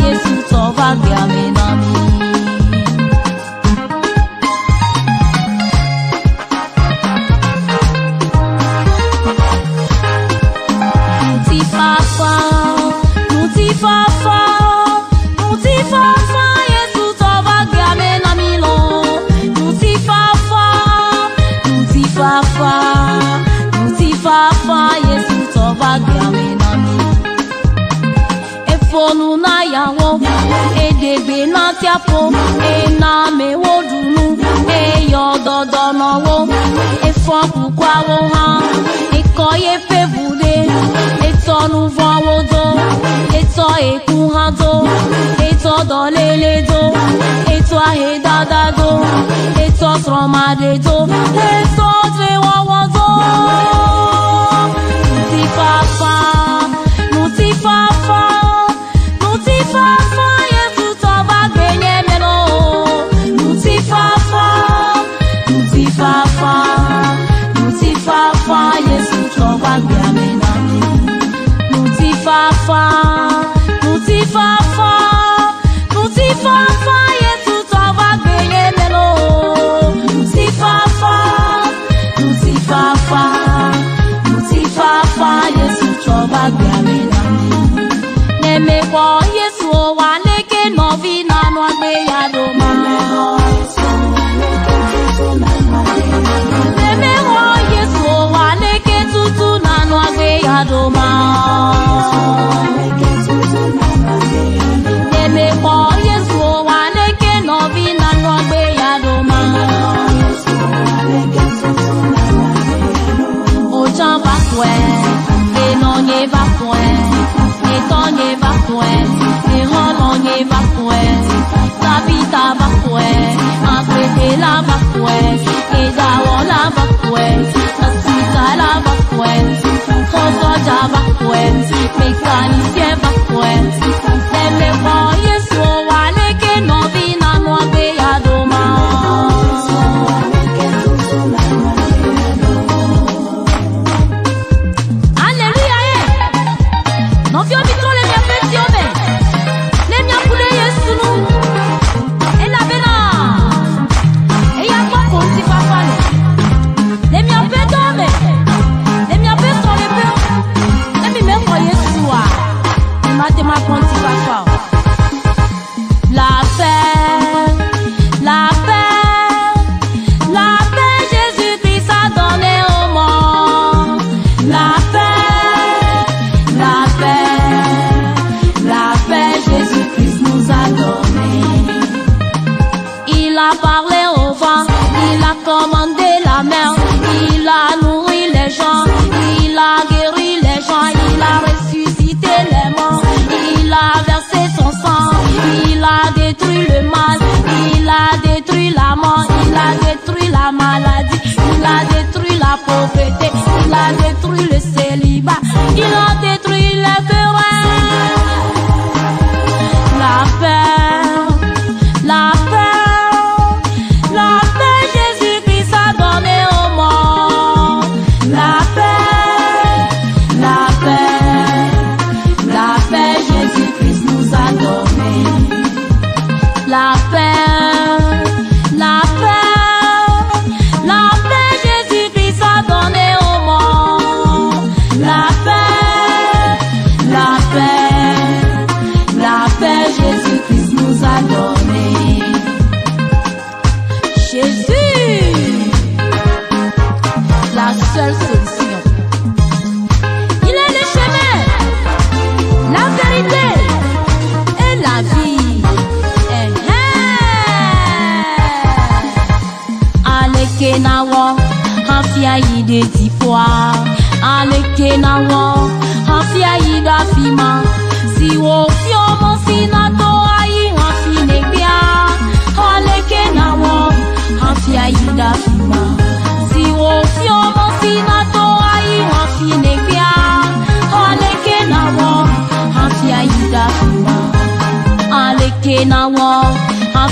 Yesu tova biame nami. Nuna yawo edebe na tiapo ena me wodunu eyo dodo no wo efo kukwa wo ha ikoye fevude etonu vo wodo eto eku ha do eto dolele do eto ahedada do eto tromade do eto tre wo do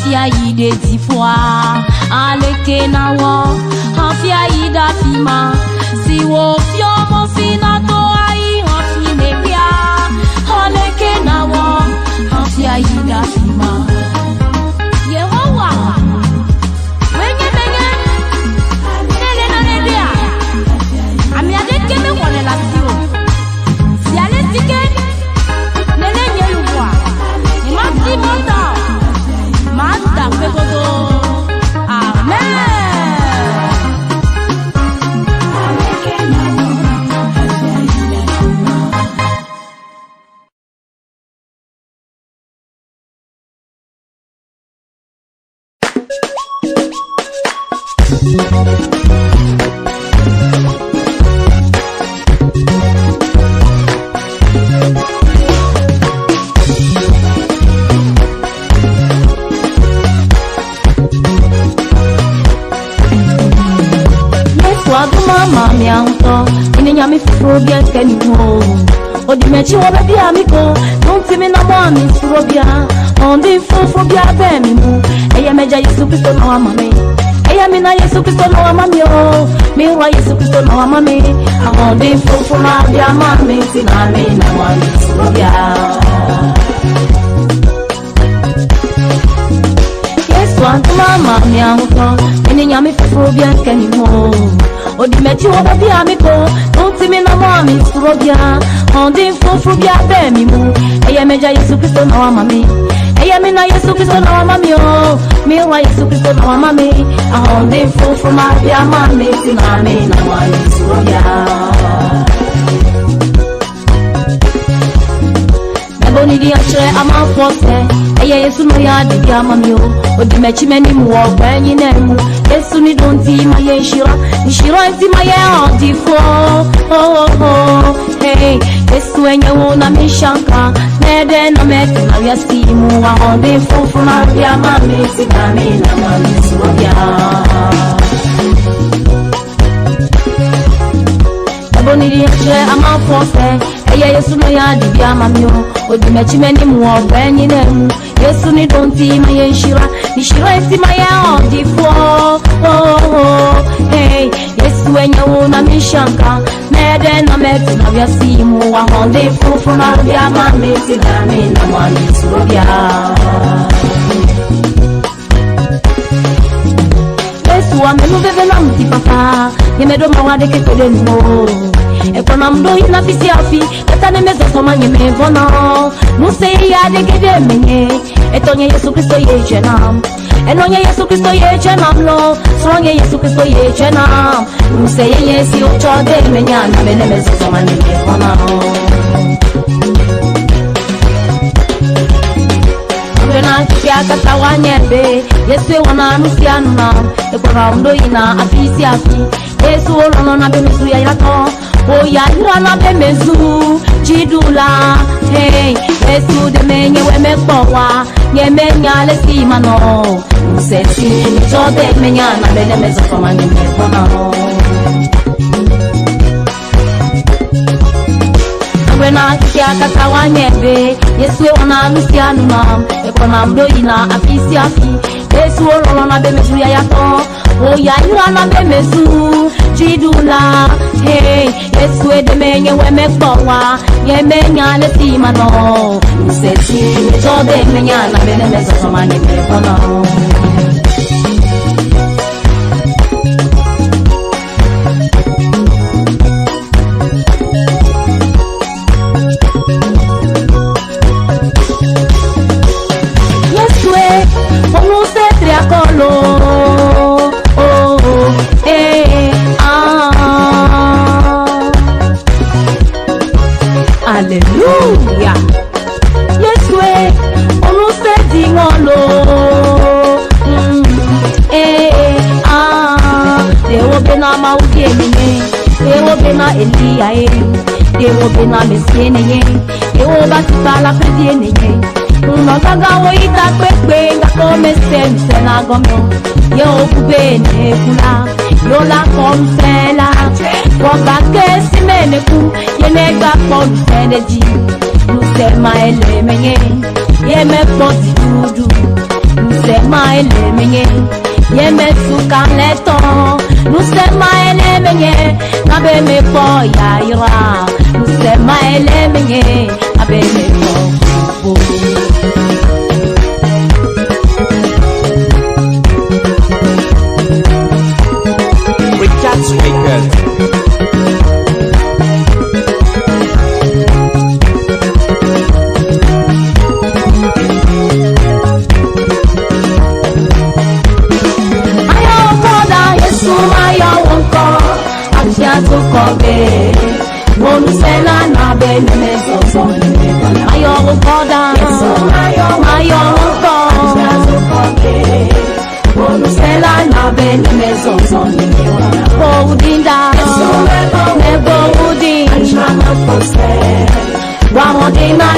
Afia ide 10 fois, aleke na wo. Afia ida fima, si wo fio mo sinato ai afine bia. fufuro bien kenimo. Odimechi wo be bia mi ko, don't me na mo mi furo bia. Ondi fufuro bia be mi mu. Eye meja Yesu Kristo na wa mame. Eye mi na Yesu Kristo na wa mame o. Mi wa Yesu Kristo na wa mame. Ondi fufuro na bia mame si na me na wa mi furo bia. Mama miango, eni nyami fufuro bien kenimo. Odimechi wo be bia mi ko, don't me na mo mi furo bia. Ondi fufuro bia be mi mu. Eye meja Yesu Kristo na wa mame. Eye mi na Yesu Kristo na wa mame o. Mi wa Yesu Kristo na wa mame. Ondi fufuro na bia mame si na me na wa mi furo bia. Boni di achre ama force. Eye Yesu no ya di bia mame o. Odimechi meni mu wo banyi na mu. Yesu ni donti ma ye shira. Ni shira nti ma ye odi fo. Oh oh oh. Hey, Yesu enye wo na mi shanka. Nede na meti na ya simu wa onde fufu na bia mame si na me na mame so bia. Boni di achre ama force. Eye Yesu no ya di bia mame o. Odimechi meni mu wo banyi na mu. Yesu ni donti ma ye shira. Ni shira nti ma ye odi fo. Oh oh. Hey, Yesu enye wo na mi shanka. Nede na meti na ya simu wa onde fufu na bia mame si na me na mame so bia. Yesu wa menu bebe na mti papa. Yemedo mawade ke kode no. Ekona mdo ina fisi afi. Etane mezo soma nyeme vono. Nuse ya de gede menye. Etonye Yesu Kristo ye chenam. Enonye Yesu Kristo ye chenam lo. Sonye Yesu Kristo ye chenam. Nuse ye yesi ocho de menyana. Mene mezo soma nyeme vono. Wena kia kata wanyebe. Yesu wana nusianu na. Ekona mdo ina afisi afi. Yesu olono na bemezu ya ilato. Oya irana bemezu jidula. Hey, Yesu de menye we mekpowa. Nye menya lesi mano. Usesi jode menya na bele mezo koma nye mekona. Wena kia kata wanyebe. Yesu wana nusianu na. Ekona mdo ina afisi afi. Yesu olono na bemezu ya yato. Oya irana bemezu jidula. Hey, Yesu ede menye we mekpowa. Nye menya lesi mano. Usesi jode menya na bele mezo koma nye mekona. Yesu e onu se triakolo. Hallelujah. Yesu e onu se di ngolo. Dewo bena maudi emine. Dewo bena Elia e. Dewo bena Mesiene ye. Dewo batipala prediene ye. Unogaga wo ita pepe nga kome se na gomo. Ye okube ne kula. Yo la komsela. Woga kesi meneku. Ye nega komseneji. Nusema ele menye. Ye me poti dudu. Nusema ele menye. Ye me suka leto. Nusema ele menye. Nabe me po ya ira. Nusema ele menye. Nabe me po. Richard's Records. Ayo koda Yesu ayo wonko. Atia to kobe. Monusela na be mezo soni. Ayo koda Yesu ayo wonko. Atia to kobe. Monusela na be mezo soni. Udinda, nebo udin, wa modina